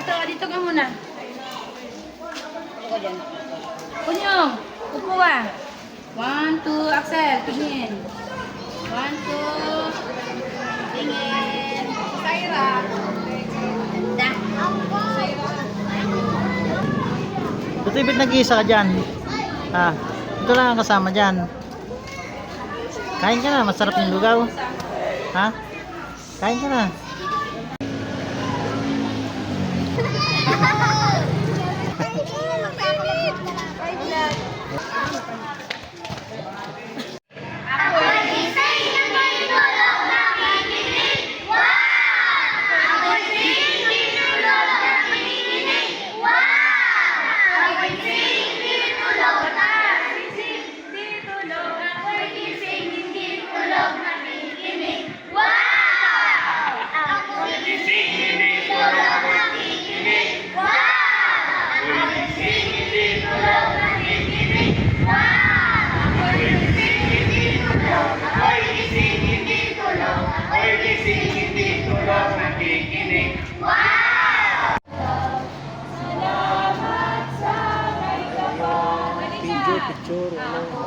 Ato, dito ka muna. Kunyong, upo ka. 1, 2, Axel, tingin. 1, 2, tingin. Saira. Ganda. Buti ba't nag-iisa ka dyan? Ha? Ito lang ang kasama dyan. Kain ka na, masarap yung lugaw. Ha? Kain ka na. Picture,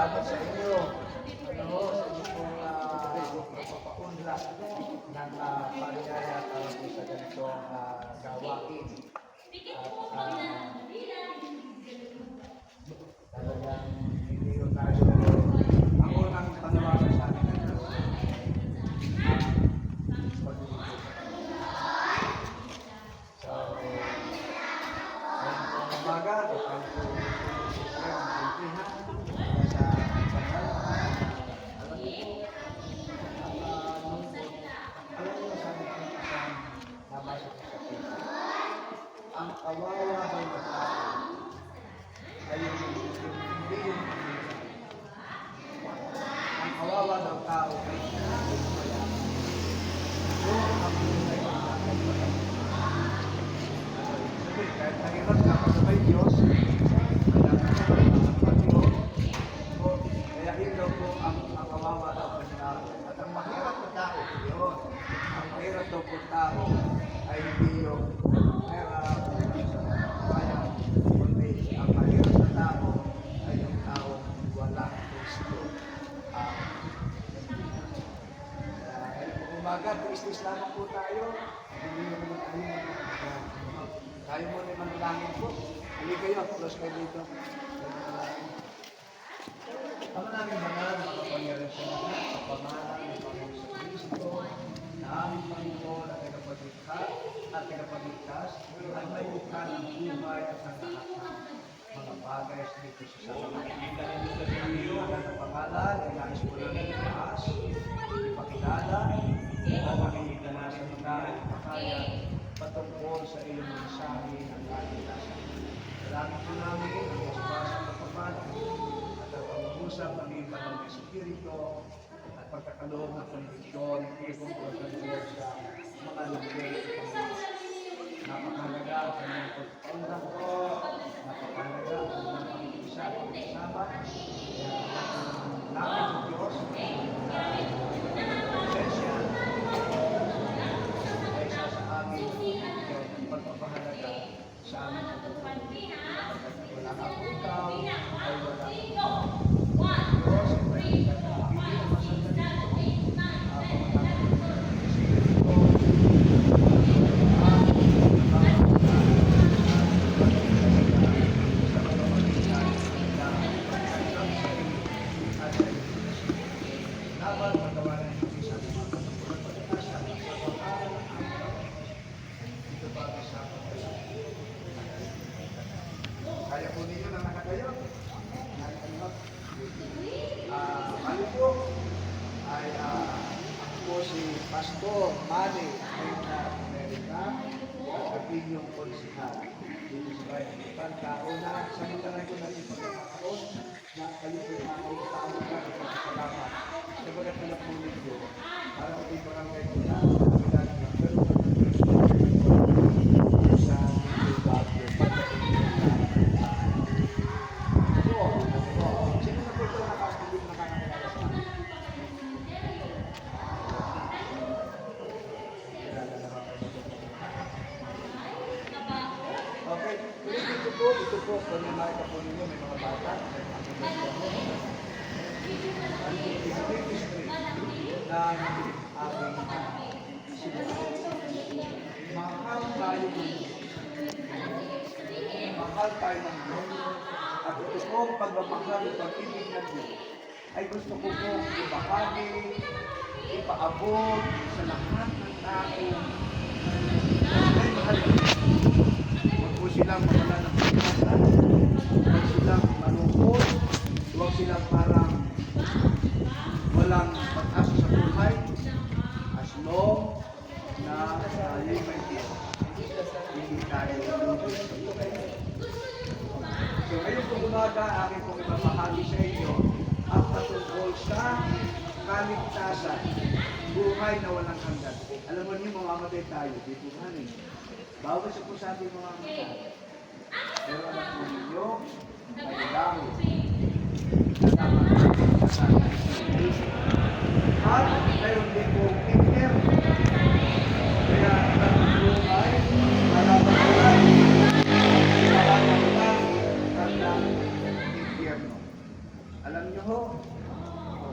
Salamat sa inyo. Ano, sa inyong pagpapaunlad ng paligaya para po sa ganitong gawain. At talagang hindi ko tayo ang unang panawagan sa akin ng Diyos. So, ngayong umaga, kapag po alam niyo, sabi tao ay mayaman. Ito ang tunay na kapayapaan. Sabi, kahit nahirap ka kasabay Diyos, kaya yun daw po ang kawawa daw po tao. At ang mahirap na tao, yun. Ang mahirap daw po tao ay hindi yung kaya kundi ang mahirap na tao ay yung tao walang gusto. Umaga, tuis-tuis lamang po tayo. Hindi naman tayo mo naman langit po. Hindi kayo, close kayo dito. Ang namin banal, makapangyarihan sa lahat, sa pangalan ng Panginoon sa Kristo, na aming Panginoon at tagapagligtas, at may mukha ng buhay at ng lahat ng mga bagay dito sa salamat. Ang pangalan ay nais ko lang itaas, ipakilala, at makikilala sa mga ipakaya patungkol sa iyong mensahe ng kaligtasan. Salamat po namin ang masbasa ng pagpapala at ang pag-usap ng iyong banal na Espiritu at pagkakaloob ng kondisyon kung pagkakaloob sa mga lagay at panginoon. Napakahalaga ang kanyang pagpaundang ko, napakahalaga ang kanyang pag-isa at pag-usama. Kaya namin sa Diyos, presensya, ay isa sa amin pagpapahalaga sa amin sa pagpapahalaga. Wala ka po ikaw, ay wala ka po. Diyos, hindi na masandali ito. Kaya po ninyo na nakatayo. Ano po ay ako po si Pastor Manny ng Amerika at inyong konsihal dito sa bayan. Pagkauna, samantalan ko na rin pagkakataon na kayo po yung mga kautaon na ipagkakalaman. Sabagat na po ninyo, para po yung barangay ko na sa bagyo. Sino na po ito nakakabig na kakakilala sa amin? Okay, ito po, kung may makita po ninyo, may mga bata, may mga ministry ng aming simbahan. Mahal tayo ng Diyos. Mahal tayo ng Diyos. At ito pong pagmamahal at pag-ibig ng Diyos ay gusto ko pong ibahagi, ipaabot sa lahat ng tao ay mahal ng Diyos. Huwag po silang mawala ng pagkasa, huwag silang malungkot, huwag silang parang walang pag-asa sa buhay, as long na tayo may Diyos. Hindi tayo lulubos sa buhay. So ngayon kung umaga, akin pong ipapahagi sa inyo ang patungkol sa kaligtasan, buhay na walang hanggan. Alam mo niyo, mamamatay tayo, dito kanin. Bawal sa po sa ating mamamatay. Pero alam mo ninyo, may langit. At mayroon din po iker. Kaya ang buhay, malapag-alay, ng impyerno. Alam niyo ho,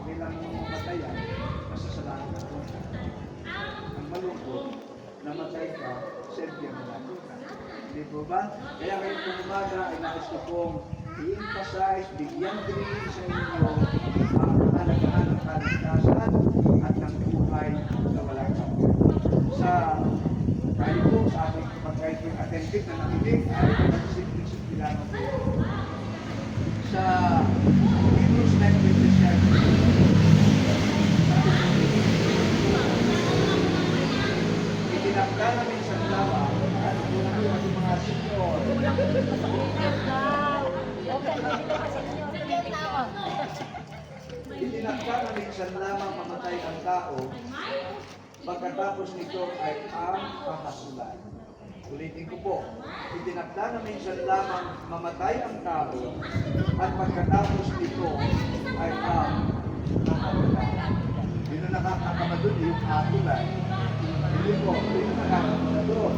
bilang matayan, masasalanan ka. Ang malungkot, namatay ka, sa impyerno natin ka. Hindi po ba? Kaya kayo pong umaga ay nais ko pong i-emphasize, bigyan din sa inyo ang kalagahan ng kaligtasan at ng buhay na walang hanggan. Sa tayo po, sa ating kapag yung attentive na nakinig, ay nagsisimple lang po. Sa Hebrews 9:27, itinakda namin sa lawa at buhay ang mga senyor. Itinakda namin sa lamang mga mamatay ang tao, pagkatapos nito ay ang kahasulan. Ulitin ko po, itinakda na minsan lamang mamatay ang tao at pagkatapos nito ay ang kahasulan. Yun ang nakakakama doon, yung hasulan. Hindi po, yun ang nakakakama doon.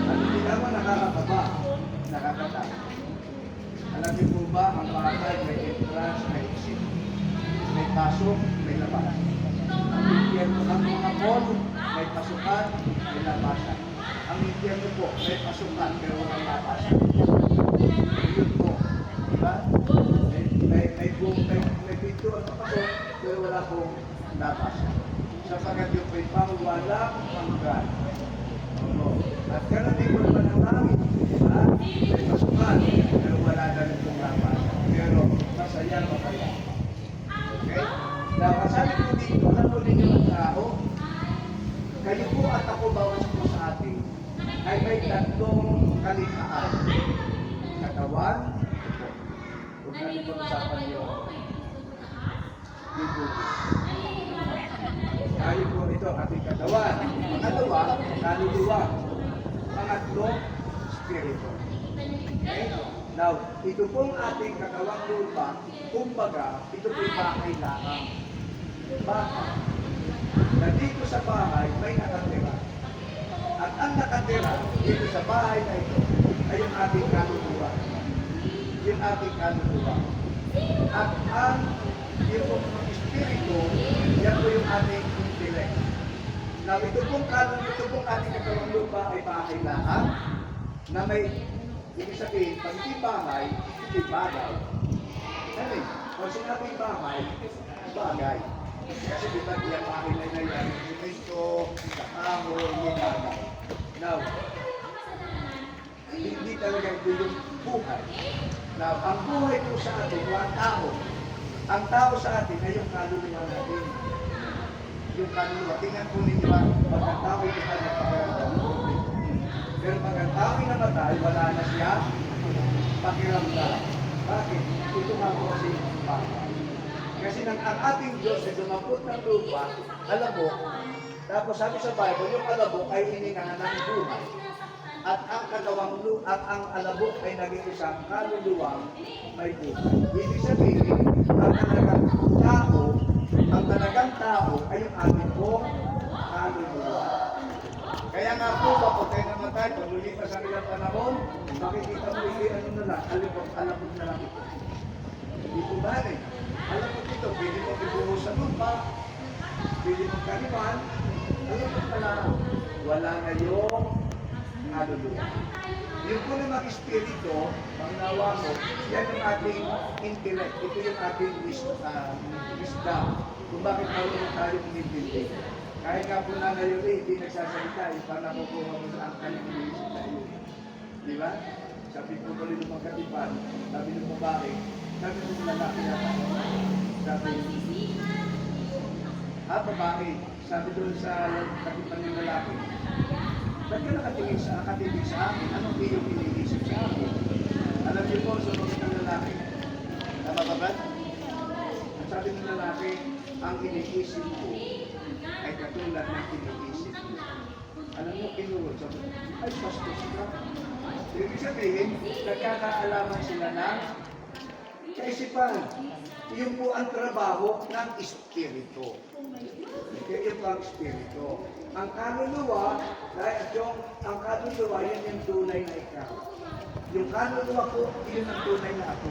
At hindi naman nakakakaba, nakakata. Alam niyo po ba, ang bahay may entrance, may exit. May pasok, may labas. Ang impyerno ng mga mall, may pasukan, may labasan. Ang impyerno po, may pasukan, pero walang labasan. Yun po. Diba? May pinto at pasok, pero wala pong labasan. Sapagat yung may walang hanggan. At karamihan ko naman ang langit. Diba? May pasukan, pero wala na rin pong labasan. Pero masaya. Okay? Sabi ko dito, ano ninyo ang tao? Kayo po at ako bawas po sa atin ay may tatlong kalikhaan. Katawan, kung natin pag-usapan yun, dito. Tayo po ito, ating katawan. Pangalawa, kaluluwa. Pangatlo, spirito. Okay? Now, ito pong ating katawang lupa, kumbaga, ito po'y bahay lamang. Bahay. Na dito sa bahay, may nakatira. At ang nakatira dito sa bahay na ito, ay yung ating kaluluwa. Yung ating kaluluwa. At ang yung espiritu, yan po yung ating intellect. Now, ito pong ating katawang lupa ay bahay lamang, na may ibig sabihin, pag hindi bahay, hindi bagay. Ano? Pag sinabing bahay, bagay. Kasi di ba yung bahay na yan, ito, kaamo, hindi bagay. Now, hindi talaga ito yung buhay. Now, ang buhay po sa atin, ang tao. Ang tao sa atin ay yung kaluluwa natin. Yung kaluluwa. Tingnan po ninyo ba, pag ang tao ay nagpapagawa. Pero pag ang tao ay namatay, wala na siya pakiramdam. Bakit? Ito nga po kasi yung bahay. Kasi ang ating Diyos ay dumampot ng lupa, alabok, tapos sabi sa Bible, yung alabok ay hiningahan ng buhay. At ang alabok ay naging isang kaluluwang may buhay. Ibig sabihin, ang talagang tao ay yung ating pong kaluluwa. Kaya nga po, kapag tayo namatay, pag lulipas ang ilang panahon, makikita mo ano na lang, alabok na lang ito. Hindi po ba rin? Alabok ito, pwede mo ibuho sa lupa, pwede mo kaniman, alabok na lang. Wala na yung kaluluwa. Yung po namang espiritu, pangnawa mo, yan yung ating intellect. Ito yung ating wisdom. Kung bakit marunong tayo umintindi. Kahit nga po na ngayon hindi nagsasalita, para nakukuha mo sa ang kanyang iniisip na iyo. Di ba? Sabi ko tuloy ng mga katipan, sabi ng babae, sabi ng lalaki na sabi, babae, sabi doon sa katipan ng lalaki, ba't ka nakatingin sa akin? Anong iyong iniisip sa akin? Alam niyo po, sumunod ng lalaki. Tama ba ba? At sabi ng lalaki, ang iniisip ko ay katulad ng iniisip ko. Alam mo, kinurot. Sabi, ay, pastos ka. Ibig sabihin, nagkakaalaman sila ng kaisipan. Yun po ang trabaho ng espiritu. Yun po ang espiritu. Ang kaluluwa, ang kaluluwa, yun yung tunay na ikaw. Yung kaluluwa ko, yun ang tunay na ako.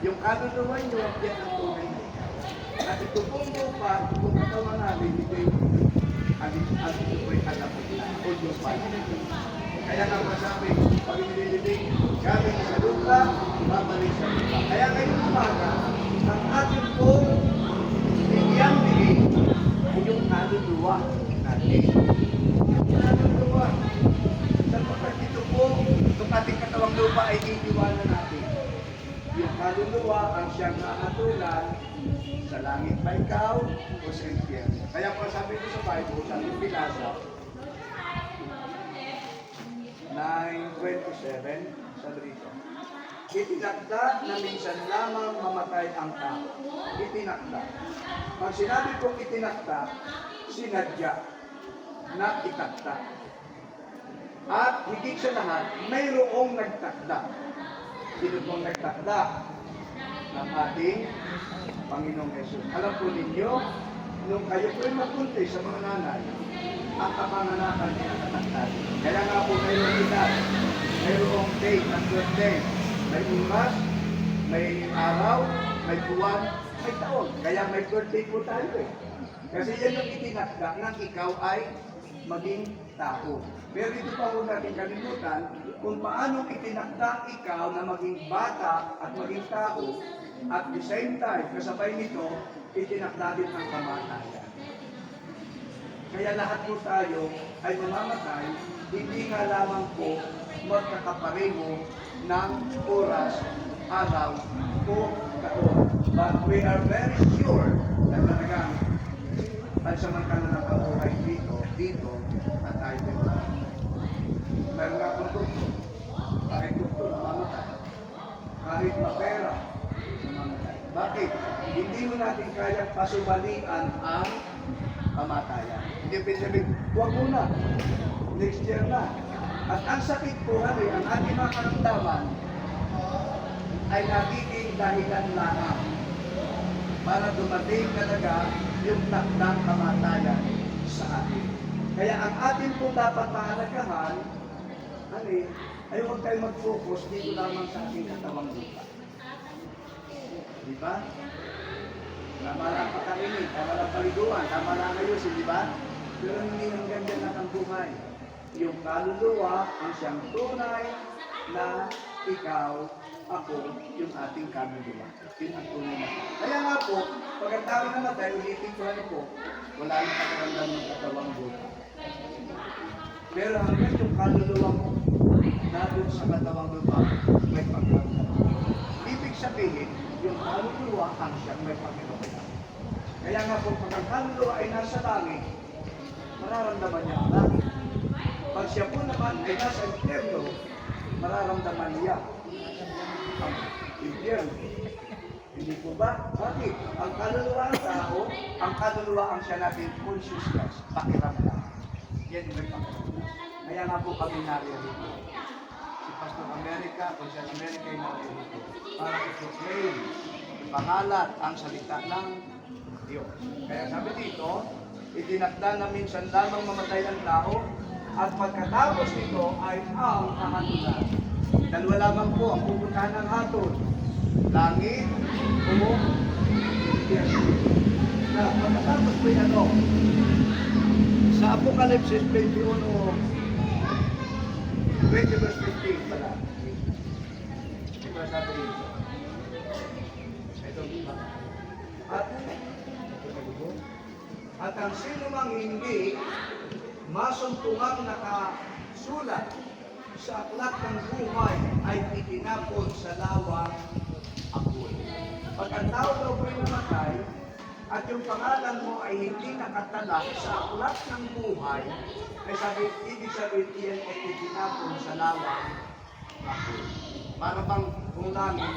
Yung kaluluwa nyo, yan ang tunay na ikaw. At ito pong lupa, ito pong katawan namin, ito yung alam mo na, o Diyos pa. Kaya nga masabi, pag inililibig, galing sa lupa, babalik sa lupa. Kaya ngayong umaga, ang ating pong bigyan din, yung kaluluwa natin. Yung kaluluwa. Sapagkat ito po, itong ating katawang lupa ay iniwanan natin. Yung kaluluwa ang siyang nakatulan sa langit pa ikaw o sa impyerno. Kaya po sabi ko sa Bible, sa Pilasa 9:27, sabi dito. Itinakda na minsan lamang mamatay ang tao. Itinakda. Pag sinabi kong itinakda, sinadya na itakda. At higit sa lahat, mayroong nagtakda. Sino pong nagtakda? Ng ating Panginoong Yesus. Alam po ninyo, nung kayo po'y magpunti sa mga nanay, ang kapanganakan niya nakatakda. Kaya nga po mayroong edad, mayroong date at birthday. May oras, may araw, may buwan, may taon. Kaya may birthday po tayo eh. Kasi yan yung itinakda ng ikaw ay maging tao. Pero ito pa po natin kalimutan kung paano itinakda ikaw na maging bata at maging tao at the same time, kasabay nito, itinakda din ang kamatayan. Kaya lahat po tayo ay mamamatay, hindi nga lamang po magkakapareho ng oras, araw, o taon. But we are very sure na talagang pansamantala ng kabuhay dito, at tayo dito. Meron nga po doktor. Kahit doktor, namamatay. Kahit mapera, namamatay. Bakit? Hindi mo natin kaya pasubalian ang kamatayan. Hindi pinsabihin, huwag muna. Next year na. At ang sakit po, ang ating mga karamdaman ay nagiging dahilan lamang para dumating talaga yung takdang kamatayan sa atin. Kaya ang atin po dapat mahalagahan, ay huwag tayo mag-focus dito lamang sa ating katawang lupa. Di ba? Tama lang pagkakinig, tama lang paliguan, tama lang ayusin, di ba? Pero hindi ang ganda lang ang buhay. Yung kaluluwa ang siyang tunay na ikaw, ako, yung ating kaluluwa. Yun ang tunay na. Kaya nga po, pag ang tao namatay, ulitin ko po, wala nang pagkaramdam ng katawang buhay. Pero hanggang yung kaluluwa mo, nandun sa katawang lupa, may pagkaramdam. Ibig sabihin, yung kaluluwa ang siyang may pagkaramdam. Kaya nga po, pag ang kaluluwa ay nasa langit, mararamdaman niya ang langit. Pag siya po naman ay nasa impyerno, mararamdaman niya ang impyerno. Hindi po ba? Bakit? Ang kaluluwa ng tao, ang kaluluwa ang siya natin consciousness, pakiramdam. Yan yung may pakiramdam. Kaya nga po kami narito. Si Pastor America, kung siya America ay narito. Para i-proclaim, ipangalat ang salita ng Diyos. Kaya sabi dito, itinakda na minsan lamang mamatay ang tao, at pagkatapos nito ay ang kahatulan. Dalawa lamang po ang pupuntahan ng hatol. Langit o impyerno. Na pagkatapos po yan sa Apocalypse 21, 20 verse 15 pala. Diba sabi dito? Ito diba? At ang sino mang hindi masuntungang nakasulat sa aklat ng buhay ay itinapon sa lawang apoy. Pag ang tao daw po'y namatay at yung pangalan mo ay hindi nakatala sa aklat ng buhay, ay ibig sabihin iyan ay itinapon sa lawang apoy. Para bang kung langit,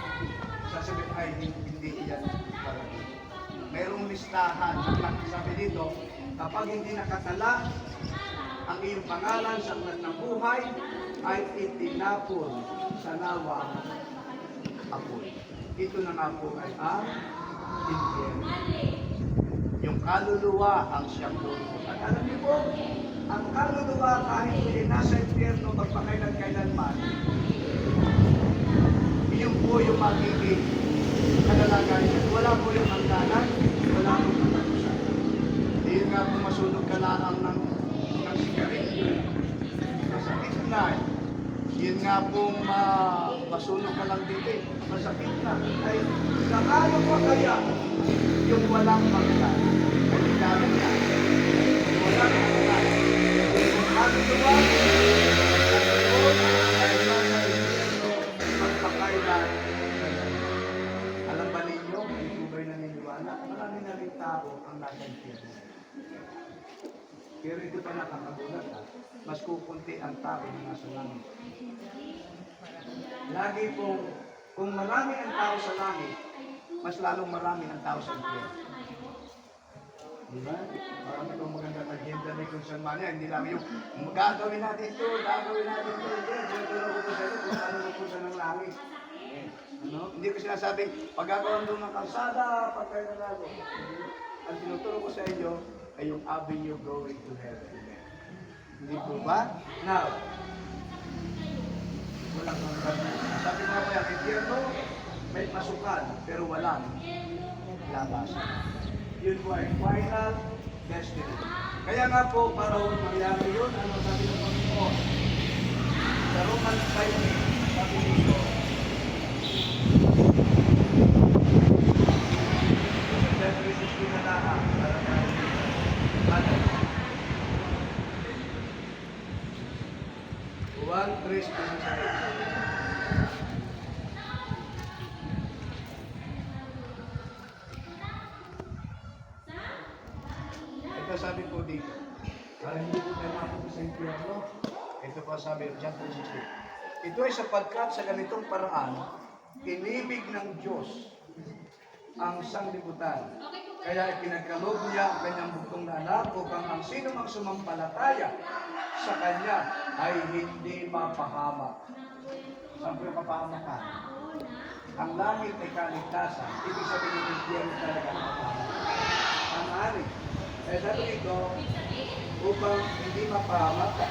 sasabihin ay hindi iyan para dito. Merong listahan, sabi dito, kapag hindi nakatala ang iyong pangalan sa aklat ng buhay, ay itinapon sa lawang apoy. Ito na nga po ay ang impyerno. Yung kaluluwa ang siyang lulubog. At alam niyo po, ang kaluluwa kahit hindi nasa impyerno magpakailan-kailanman, yun po yung magiging kalalagayan. Wala po yung hangganan, wala po yung katapusan. Hindi nga po masunog ka lang ng sigarilyo. Masakit na. Yun nga pong masunog ka lang dito. Masakit na. Ay, sakalo pa kaya yung walang hanggan. Ay, ilalim na. Walang hanggan. Kung ano diba, ay nasa impyerno magpakailan. Alam ba ninyo, may tubay na niniwala, marami na rin tao ang nasa impyerno. Pero ito pa nakakagulat mas kukunti ang tao na nasa langit. Lagi pong Kung marami ang tao sa langit, mas lalong marami ang tao sa impyerno. Di ba? Marami itong magandang agenda ni kung saan man yan. Hindi lang yung gagawin natin ito, gagawin natin ito. Hindi, tinuturo ko sa inyo kung ano lupusan ng langit. Ano? Hindi ko sinasabing paggagawan doon ng kalsada, pagkain na lago. Ang tinuturo ko sa inyo ay yung avenue going to heaven. Hindi po ba? Now, walang hanggan. Sabi nga po yung impyerno, may pasukan, pero walang labasan. Yun po ay final destiny. Kaya nga po, para mangyari yun, ano sabi ng Panginoon? Sa Romans 5, sabi dito, Juan 3:16. Ito sabi po dito, para hindi po tayo mapunta sa impyerno, ito po sabi ng John 3:16. Ito ay sapagkat sa ganitong paraan, inibig ng Diyos ang sanglibutan. Kaya pinagkaloob niya ang kanyang bugtong na anak upang ang sino mang sumampalataya sa kanya ay hindi mapahamak. Saan po yung mapahamakan? Ang langit ay kaligtasan. Ibig sabihin ng impyerno talaga ang mapahamak. Ang ari. Kaya sabi ito, upang hindi mapahamak,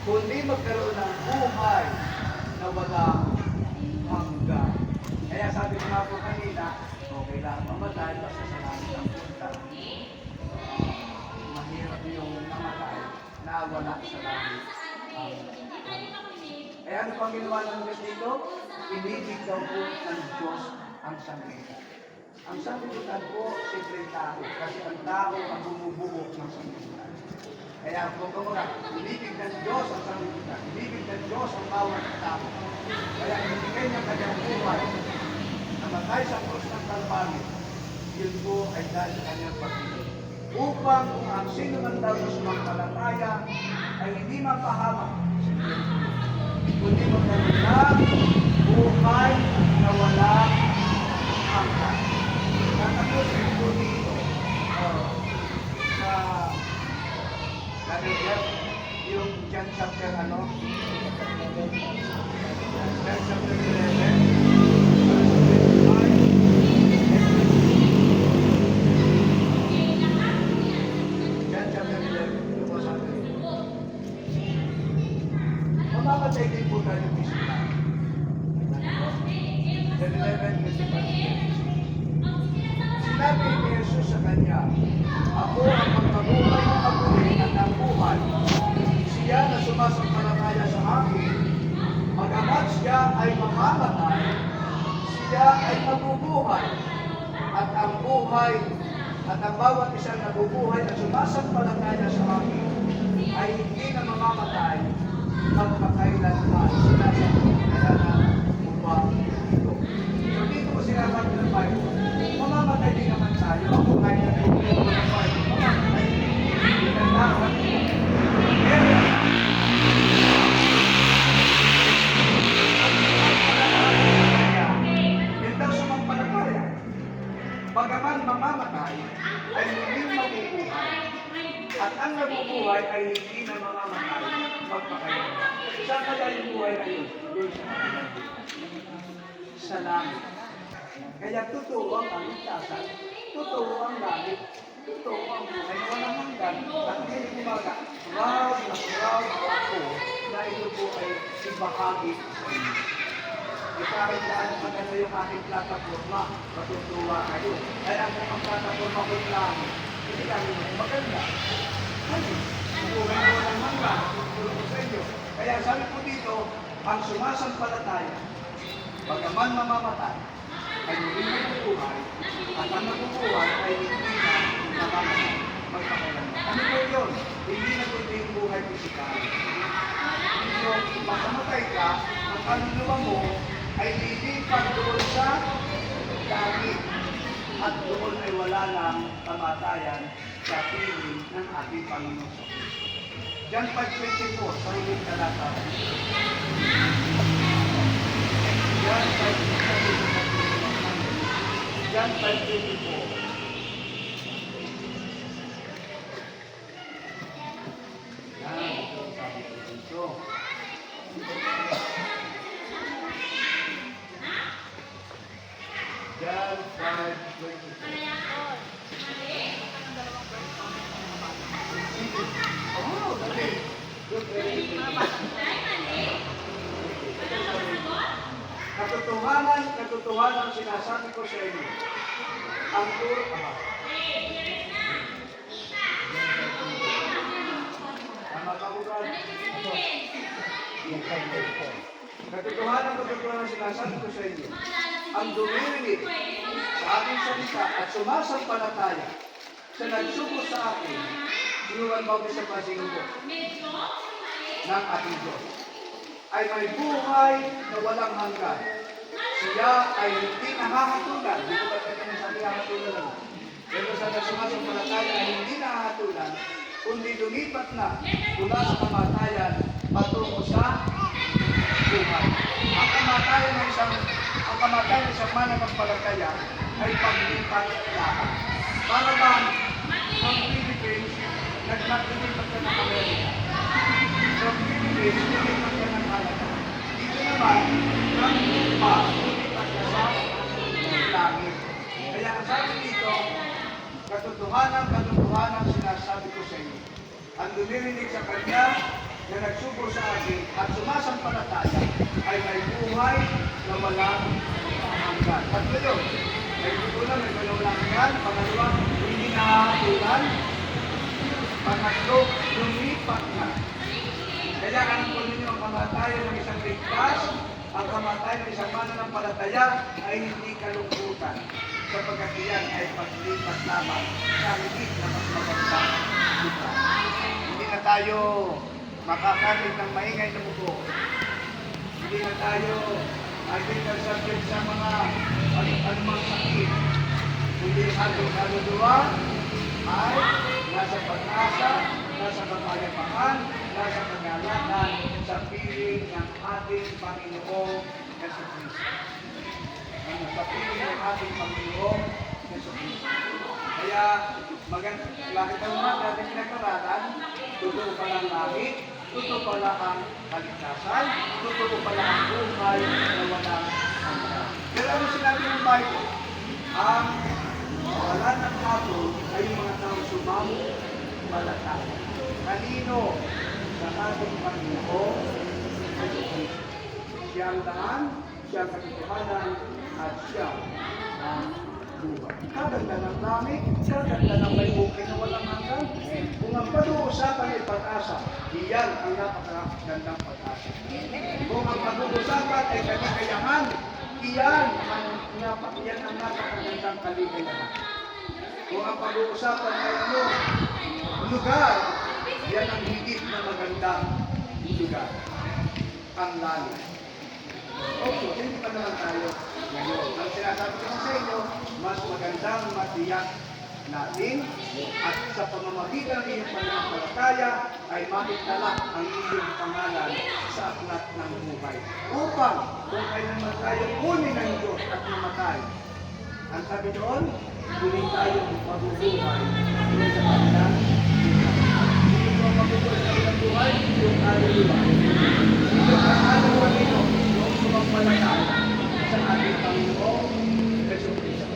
kundi magkaroon ng buhay na walang hanggan. Kaya sabi ko nga po kanina, okay lang mamatay, basta sa langit ang punta. Mahirap yung namatay na wala sa langit. Kaya ano pang ginawa ng Diyos dito? Inibig daw po ng Diyos ang sanglibutan. Ang sanglibutan po, simple tao. Kasi ang tao ang bumubuo ng sanglibutan. Kaya kung kumbaga, inibig ng Diyos ang sanglibutan. Inibig ng Diyos ang bawat tao. Kaya inibigay niya kanyang buhay. Namatay sa krus ng Kalbaryo, yun po ay dahil sa kanyang pag-ibig. Upang kung ang sino man daw na sumampalataya ay hindi mapahamak, kundi magkaroon ng buhay na walang hanggan. Tatapusin po dito sa yung John chapter John chapter 11. Mamamatay din po tayo ng physical. John 11:25. Sinabi ni Jesus sa kanya, ako ang magpabuhay ng kabuhay at ang buhay. Siya na sumasampalataya sa akin, magamat siya ay mamamatay, siya ay mabubuhay. At ang buhay at ang bawat isang nabubuhay at sumasampalataya sa akin ay hindi na mamamatay magpakailanman. Sinasabi na upang ito. So dito ko sinasabi ng Bible, mamamatay din naman tayo. Ako kahit na ito ng Bible, mamamatay din. Pinagdahan ito. Yan daw sumampalataya. Bagaman mamamatay, ay hindi mabubuhay. At ang nabubuhay ay hindi na mamamatay magpakailanman. Saan kaya yung buhay na yun? Doon sa kanilang sa langit. Kaya totoo ang kaligtasan, totoo ang langit, totoo ang buhay na walang hanggan. At hindi kumaga, proud ako na ito po ay ibahagi sa inyo. Kahit saan maganda yung aking plataforma, matutuwa kayo. Kaya ang plataforma ko lang, hindi kami maganda. Kasi, buhay na walang hanggan, tutulong ko sa inyo. Kaya sabi po dito, ang sumasampalataya, bagaman mamamatay, ay hindi mabubuhay, at ang mabubuhay ay hindi na mamamatay, magpakailanman. Ano po yun? Hindi na kundi yung buhay pisikal. So, pagkamatay ka, ang kaluluwa mo ay lilipat doon sa langit. At doon ay wala ng kamatayan sa piling ng ating Panginoon. John 5:24, sa ulit talata. John John 5:24. John 5:24. Yan, ito ang sabi ko dito. John 5:24. Oh, okay. Good, very good. Katotohanan sinasabi ko sa inyo. Ang turo, tama ka ko Katotohanan sinasabi ko sa inyo. Ang dumirinig sa aking salita at sumasampalataya sa nagsuko sa akin, sinuwan bautismo sa pasingo ng ating Diyos, ay may buhay na walang hanggan. Siya ay hindi nahahatulan. Hindi ko ba tayo sabi nahahatulan lang? Pero sa sumasampalataya ay hindi nahahatulan, kundi lumipat na mula sa kamatayan patungo sa buhay. Ang kamatayan ng isang mananampalataya ay paglipat lahat. Para bang ang Philippines nagpapilipat ka ng Amerika? From Philippines, lumipat ka ng Canada. Dito naman, ang lupa, lumipat ka sa langit. Kaya ang sabi dito, katotohanan sinasabi ko sa inyo. Ang dumirinig sa Kanya na nagsubo sa akin at sumasampalataya ay may buhay na walang hanggan. Tatlo yun. May tutunan, may walang hanggan. Pangalawa, hindi nahahatulan. Pangatlo, lumipat na. Kaya ang ninyo ang kamatayan ng isang ligtas, ang kamatayan ng isang mananampalataya ay hindi kalungkutan. Sapagkat iyan ay paglipat lamang sa higit na mas magandang lugar. Hindi na tayo makakamit ng maingay na mugo. Hindi na tayo subject sa mga anumang sakit. Kundi ang ating kaluluwa ay nasa pag-asa, nasa kapayapaan, nasa kagalakan sa piling ng ating Panginoong Jesucristo. Sa piling ng ating Panginoong Jesucristo. Kaya, bakit ang mga natin pinag-aralan, totoo pala ang langit, totoo pala ang kaligtasan, totoo pala ang buhay na walang hanggan. Pero ano sinabi ng Bible? Ang wala ng hatol ay yung mga tao sumampalataya. Kanino? Sa ating Panginoon Jesucristo. Siya ang daan, siya ang katotohanan, at siya ang buhay. Kaganda ng langit, kaganda ng may bukid na walang hanggan. Kung ang pag-uusapan ay pag-asa, iyan ang napakagandang pag-asa. Kung ang pag-uusapan ay kaligayahan, iyan ang napakagandang kaligayahan. Kung ang pag-uusapan ay lugar, iyan ang higit na magandang lugar. Ang langit. Okay, hindi pa naman tayo ngayon. Ang sinasabi ko sa inyo, mas magandang matiyak natin at sa pamamagitan ng iyong pananampalataya ay makitala ang iyong pangalan sa aklat ng buhay. Upang kung kailanman tayo kunin ng Diyos at mamatay, ang sabi doon, kunin tayo mabubuhay doon sa kanilang buhay. Hindi mo mabubuhay sa kanilang buhay, yung kaluluwa. Ito ang ating Panginoon, yung sumagpalataya sa ating Panginoong Jesucristo.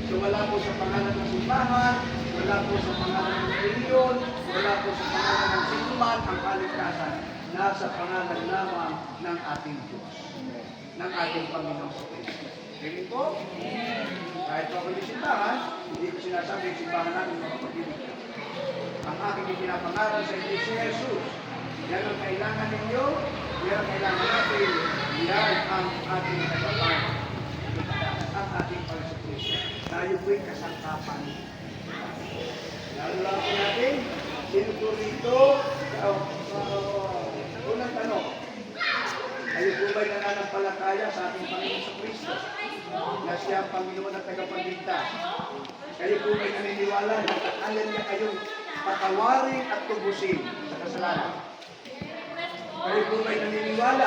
So wala po sa pangalan ng simbahan, wala po sa pangalan ng reliyon, wala po sa pangalan ng sinuman ang kaligtasan. Nasa pangalan lamang ng ating Diyos, ng ating Panginoong Jesucristo. Hindi po? Kahit po ako yung simbahan, hindi ko sinasabi yung simbahan natin makapag-ibig. Ang aking ipinapangaral sa inyo si Jesus. Yan ang kailangan ninyo, yan ang kailangan natin, yan ang ating kagapan, ang ating Panginoon. Tayo po'y kasangkapan. Lalo lang po natin, sino po rito, unang tanong, kayo po ba'y nananampalataya sa ating Panginoon Kristo na siya ang Panginoon at tagapagligtas? Kayo po ba'y naniniwala na kakalan niya kayong patawarin at tubusin sa kasalanan? Kayo po ba'y naniniwala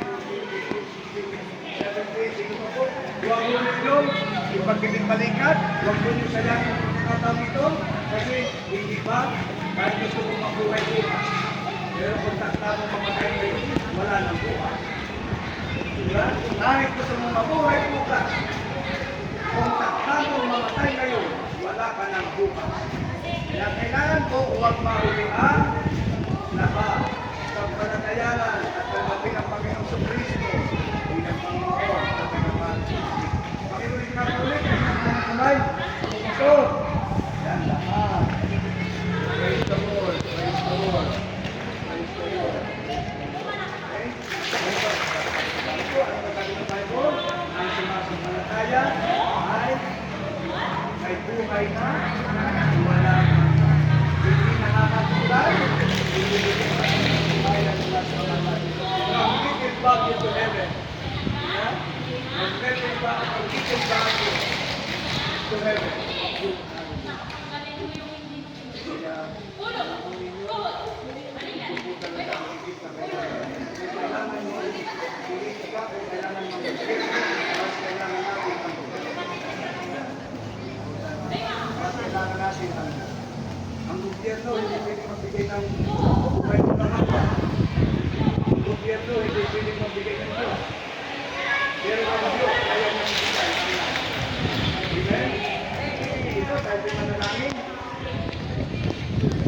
Huwag mo ninyo ipagkitin balikat, huwag mo ninyo sa lahat ng pagkakataon ito, kasi hindi ba, kahit gusto mo mabuhay bukas, pero kung takta mo mamatay ngayon, wala nang bukas. Diba? Kahit gusto mo mabuhay bukas, kung takta mo mamatay ngayon, wala ka nang bukas. Kaya kailangan ko huwag mahuli ang lahat sa panatayanan at pagdating ang Panginoong Kristo bilang Panginoon at Tagapagligtas. Panginoon ka ulit ay ang kamay. Ito. Yan lahat. Praise the Lord. Praise the Lord. Praise the Lord. Okay? Ito ang magaling ng Bible. Ang sumasampalataya ay may buhay na wala hindi nakakatulad. Hindi nakakatulad nila sa mga from wicked back into heaven. From wicked back to heaven. Kailangan mo politika, kailangan mo kailangan natin ang gobyerno hindi pwede magbigay ng buhay ng mga kapwa. Ang gobyerno hindi pwede magbigay ng Diyos. Pero ang Diyos kaya magbigay. Amen? Ito, tayo manalangin.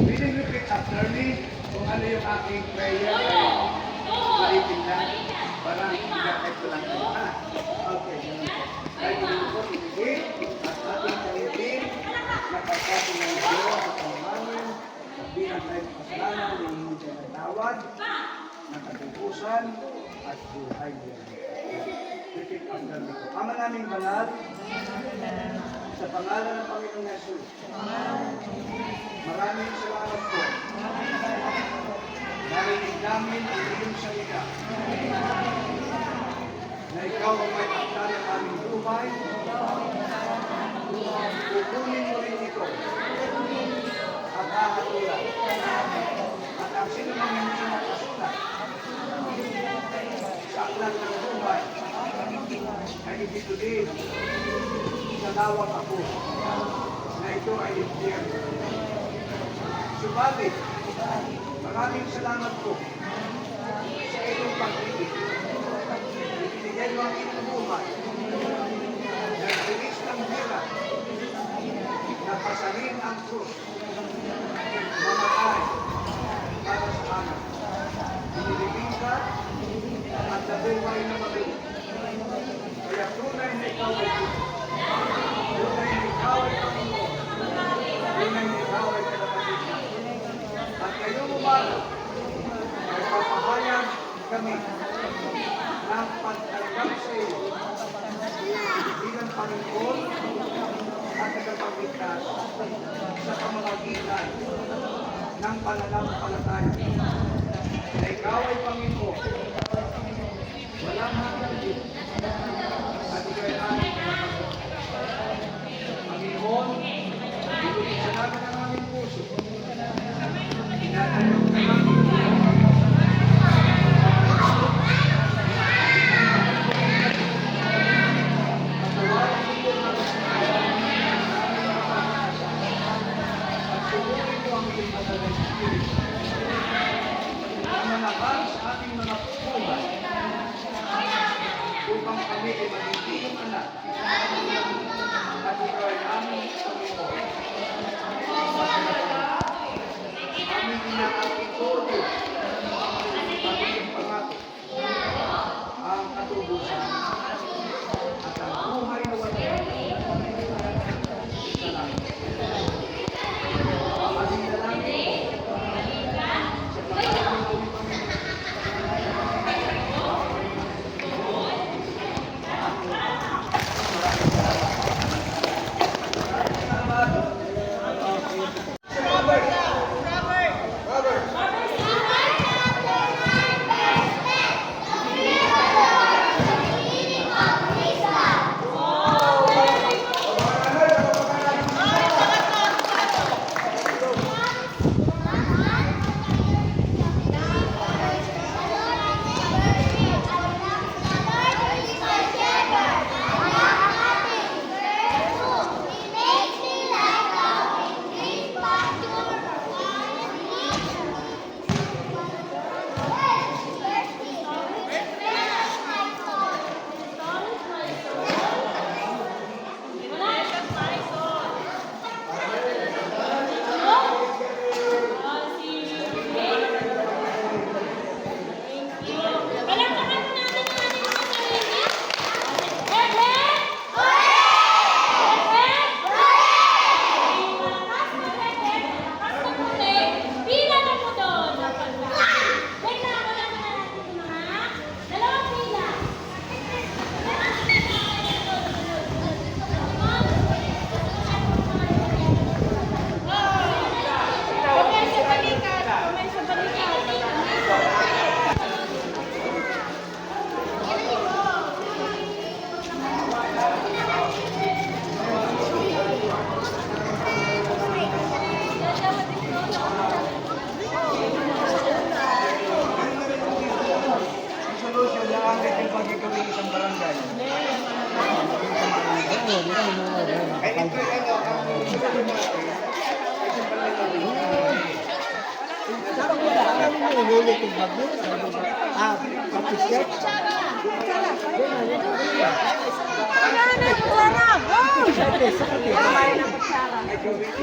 Will you repeat after me kung ano yung aking prayer? Maitin lang. Parang hindi ko lang kayo. Okay, ganun po. Tayo po ibigay at ating kalitin na pagkasin ng Diyos at ang mamin at bilang tayo kasalanan na hindi tayo natawad ng katubusan at buhay niya. Repeat after me. Ama naming banal sa pangalan ng Panginoong Jesus. Maraming salamat po. Narinig namin ang iyong salita na ikaw ang may akda ng aming buhay. Kukunin mo rin ito at hahatulan. At ang sino mang hindi nakasulat sa aklat ng buhay ay ibigulin sa lawang ako na ito ay impyerno. Subalit, maraming salamat po sa iyong pag-ibig. Ibinigay mo ang iyong buhay. Nagbilis ng hira. Napasalin ang krus. Mamatay para sa amin. Inilibing ka at nabuhay na magaling. Kaya tunay na ikaw ay Diyos. Tunay na ikaw ay Panginoon. Tunay na ikaw ay Tagapagligtas. At ngayong umaga, ay papahayag kami ng pagtanggap sa iyo bilang Panginoon at Tagapagligtas sa pamamagitan ng pananampalataya na ikaw ay Panginoon. Walang hanggang Diyos. At ikaw ay aming Panginoon, ilutin sa namin ang aming puso. Inatanong ka namin. Upang kami ay magiging anak at ikaw ay aming Panginoon. Aming inaakit todo ang iyong pangako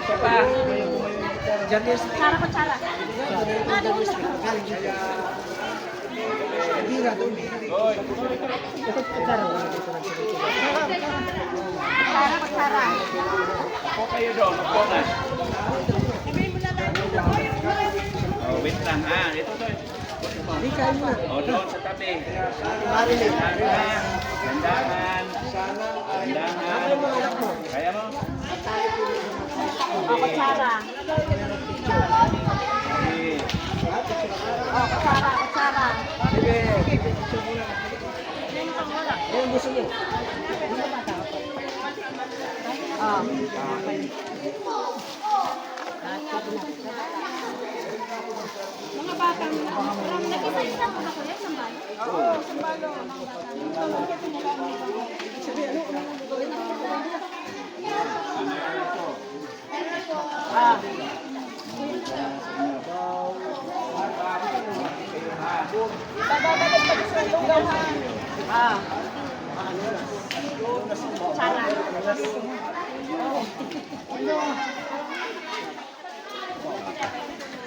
Isa pa. Kutsara, kutsara. Kutsara, kutsara. Po kayo doon, po na. Oh, wait lang ha. Ito to. Oh, doon sa tabi. Dandahan. Dandahan. Dandahan. Kaya mo? O, kutsara. Sige. O, kutsara, kutsara. Mga bata, nag-isa-isa po ba kuya? Sambal? Oo, sambalo. Bababalik pa sa lugawan.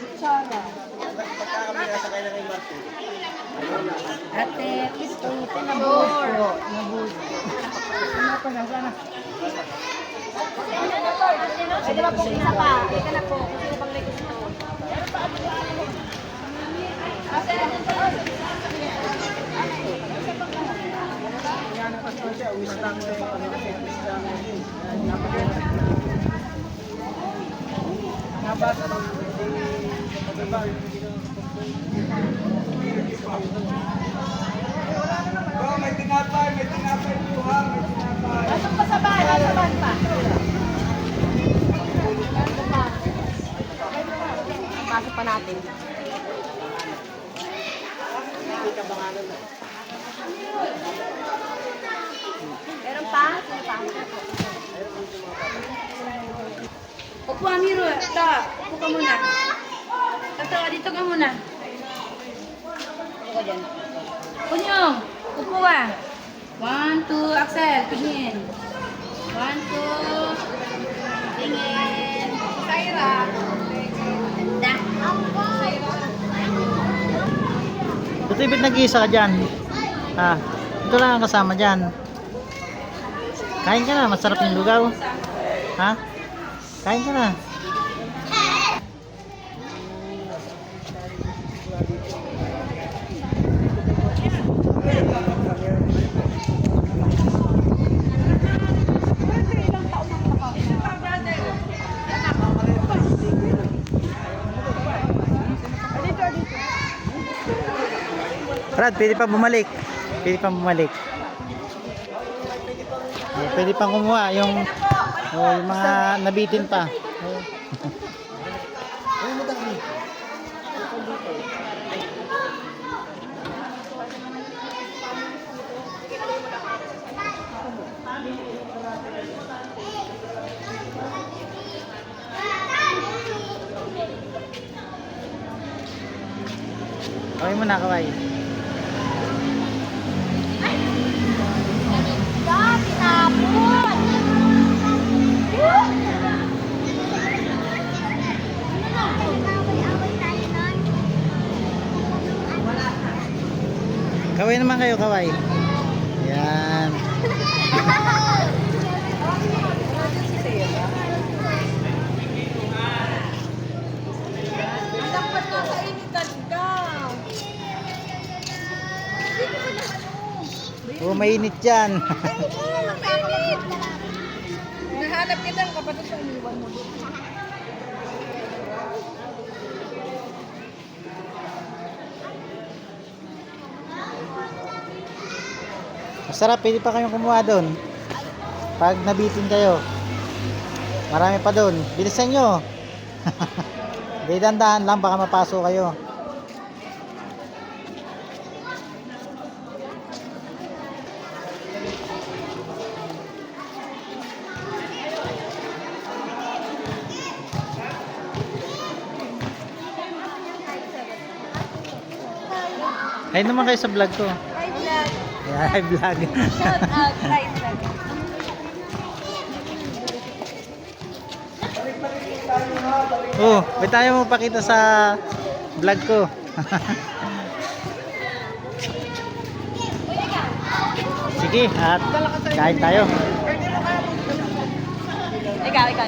Kutsara. Ate, ito, tinabor. Pwede ba po isa pa? Ika na po, kung sino pang may gusto. Oh, may tinapay po ha. May tinapay. Pasok pa sa bahay, nasa bahay pa. Pasok pa natin. Meron pa? Sino pa? Upo, Amiro. Ito, upo ka muna. Ito, dito ka muna. Upo ka dyan. Kunyong, upo ka. 1, 2, Axel, tingin. 1, 2, tingin. Saira. Ganda. Saira. Tutibit nag-iisa ka dyan. Ah, ito lang ang kasama dyan. Kain ka na, masarap yung lugaw. Ha? Kain ka na. Brad, pwede pa bumalik. Pwede pa bumalik. Pwede pang kumuha yung mga nabitin pa. Kaway mo na, kaway. Tinapon! Kaway naman kayo, kaway. Yan. Dapat na sa initan ka. Oh, mainit yan. Nahanap kita ng kapatid sa iniwan mo. Masarap, pwede pa kayong kumuha doon. Pag nabitin kayo. Marami pa doon. Bilisan nyo. Hindi, dandahan lang, baka mapasok kayo. Ay naman kayo sa vlog ko. Hi, vlog. Ay, vlog. Shout out, hi, vlog. Oh, may tayo mo pakita sa vlog ko. Sige, at kain tayo. Ikaw, ikaw.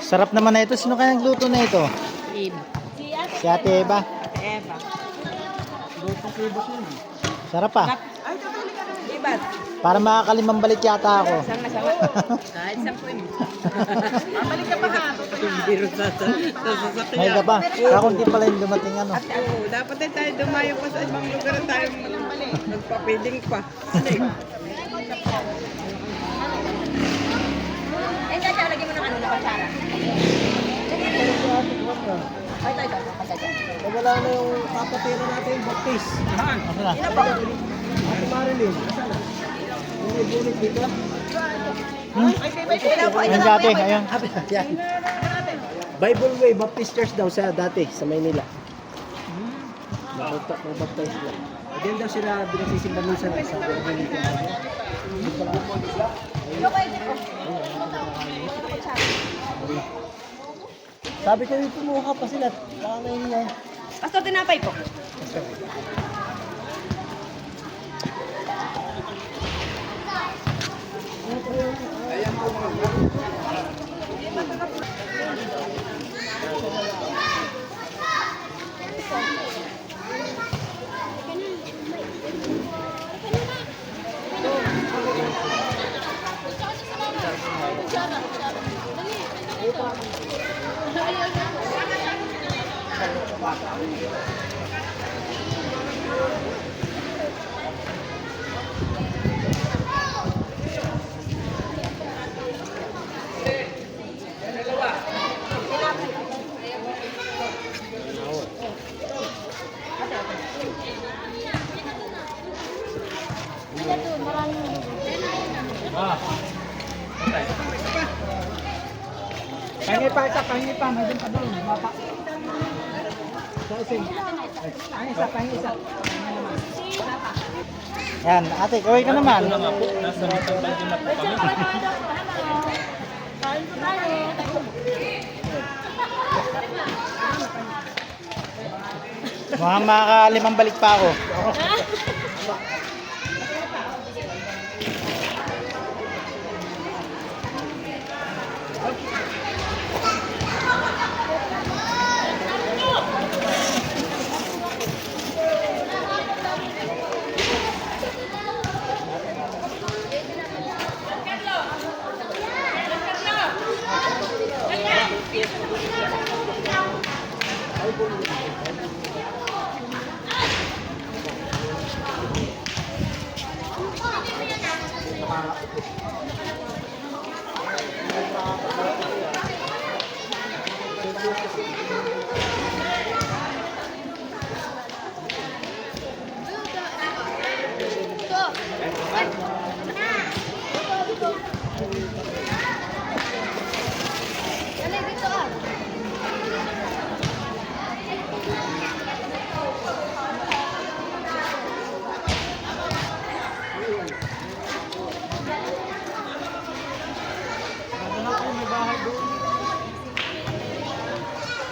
Sarap naman na ito. Sino kaya nagluto na ito? Eva. Si Ate Eva. Eva. Sarap pa. Iba. Para makakalimang balik yata ako. Sama. Kahit 10. Balik ka pa ha. Biro sa sasakyan. May ka pa. Ako hindi pala yung dumating ano. Dapat ay tayo dumayo pa sa ibang lugar tayo nagpapiling pa. Eh, Chacha, lagyan mo ng ano na kutsara. Ay, tayo, pagkakadyan. Wala na yung kapatira natin yung baptist. Ano na? Ina po. Ate Marilyn, asan na? Yung bulit dito? Ina po, Ayun dati, ayun. Yan. Bible Way Baptist Church daw sa dati, sa Maynila. Mag-baptize sila. Diyan daw sila binasisimba minsan sa Maynila. Ikaw pa, ito. Sabi ko yung kumuha pa sila. Baka na yun. Pastor, tinapay po. Pahingi pa isa, pahingi pa. Mayroon pa doon. Bata. Sa ising. Ay, isa, pahingi isa. Yan, ate, kaway ka naman. Mukhang makakalimang balik pa ako.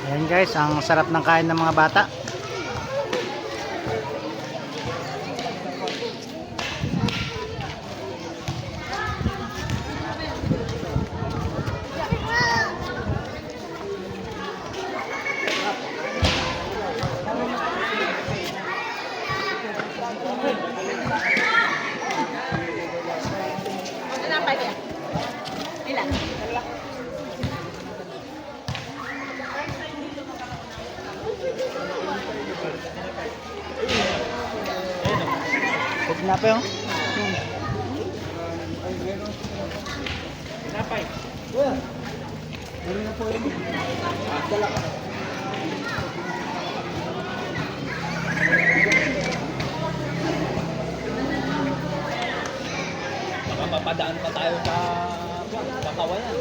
Ayan guys, ang sarap ng kain ng mga bata. Tinapay kaya. Ilan? Huwag na pa yun. Tinapay. Kuya. Meron na po yun. Dala ka. Baka mapadaan pa tayo sa Kawayan.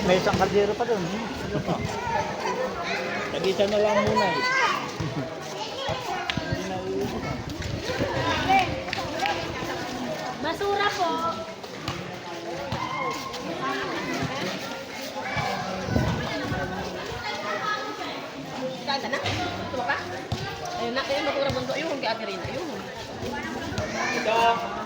May isang kaldero pa doon. Tag-isa na lang muna eh. Basura po. Kaya na? Ito ba? Ayun na, ayun, makurang mundo. Ayun, kaya rin. Ayun. Ito.